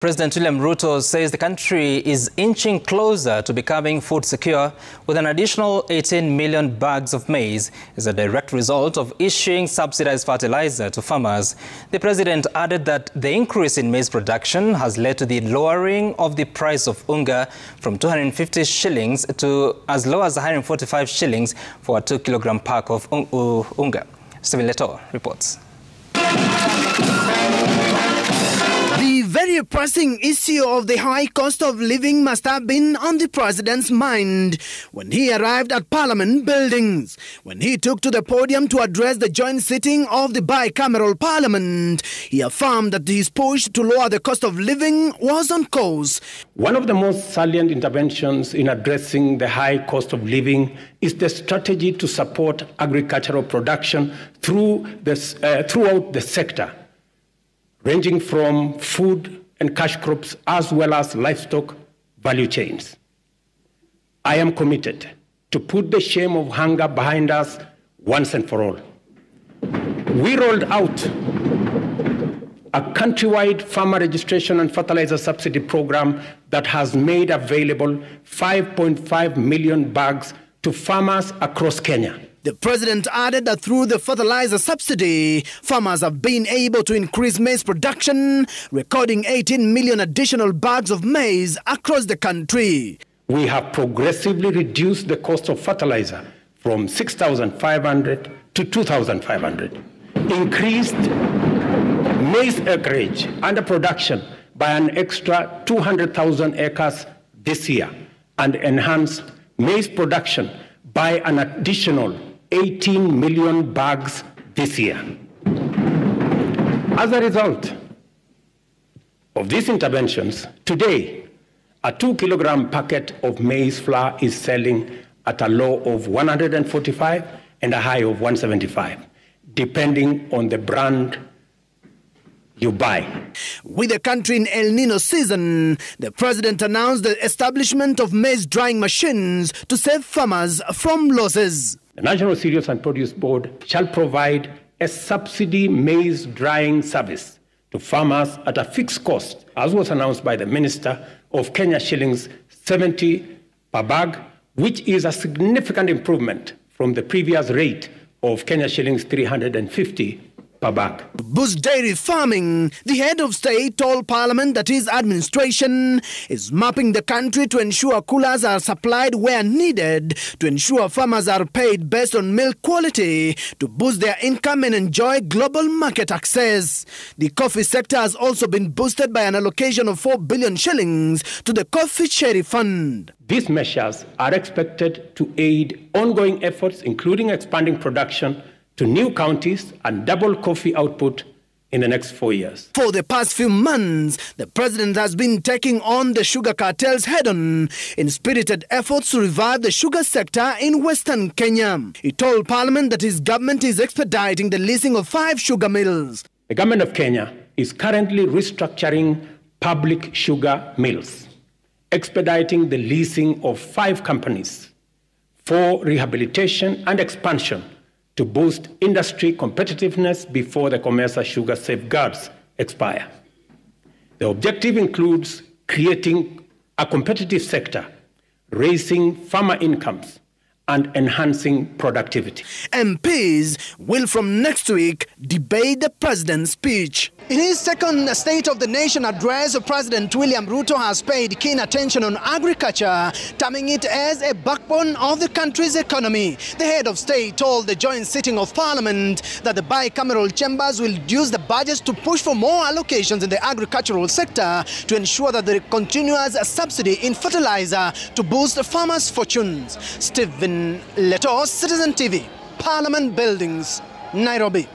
President William Ruto says the country is inching closer to becoming food secure, with an additional 18 million bags of maize as a direct result of issuing subsidized fertilizer to farmers. The president added that the increase in maize production has led to the lowering of the price of unga from 250 shillings to as low as 145 shillings for a 2-kilogram pack of unga. Stephen Leto reports. The very pressing issue of the high cost of living must have been on the president's mind when he arrived at Parliament buildings. When he took to the podium to address the joint sitting of the bicameral Parliament, he affirmed that his push to lower the cost of living was on course. One of the most salient interventions in addressing the high cost of living is the strategy to support agricultural production throughout the sector, ranging from food and cash crops as well as livestock value chains. I am committed to put the shame of hunger behind us once and for all. We rolled out a countrywide farmer registration and fertilizer subsidy program that has made available 5.5 million bags to farmers across Kenya. The president added that through the fertilizer subsidy, farmers have been able to increase maize production, recording 18 million additional bags of maize across the country. We have progressively reduced the cost of fertilizer from 6,500 to 2,500, increased maize acreage under production by an extra 200,000 acres this year, and enhanced maize production by an additional 18 million bags this year. As a result of these interventions, today, a 2-kilogram packet of maize flour is selling at a low of 145 and a high of 175, depending on the brand you buy. With the country in El Nino season, the president announced the establishment of maize drying machines to save farmers from losses. The National Cereals and Produce Board shall provide a subsidy maize drying service to farmers at a fixed cost, as was announced by the Minister, of Kenya shillings 70 per bag, which is a significant improvement from the previous rate of Kenya shillings 350 per bag. To boost dairy farming, the head of state told Parliament that his administration is mapping the country to ensure coolers are supplied where needed, to ensure farmers are paid based on milk quality, to boost their income and enjoy global market access. The coffee sector has also been boosted by an allocation of 4 billion shillings to the Coffee Cherry Fund. These measures are expected to aid ongoing efforts, including expanding production to new counties and double coffee output in the next 4 years. For the past few months, the president has been taking on the sugar cartels head-on in spirited efforts to revive the sugar sector in Western Kenya. He told Parliament that his government is expediting the leasing of 5 sugar mills. The government of Kenya is currently restructuring public sugar mills, expediting the leasing of 5 companies for rehabilitation and expansion to boost industry competitiveness before the Commercial Sugar Safeguards expire. The objective includes creating a competitive sector, raising farmer incomes, and enhancing productivity. MPs will from next week debate the president's speech. In his second State of the Nation address, President William Ruto has paid keen attention on agriculture, terming it as a backbone of the country's economy. The head of state told the joint sitting of Parliament that the bicameral chambers will use the budgets to push for more allocations in the agricultural sector to ensure that there is continuous subsidy in fertilizer to boost farmers' fortunes. Stephen Leto, Citizen TV, Parliament Buildings, Nairobi.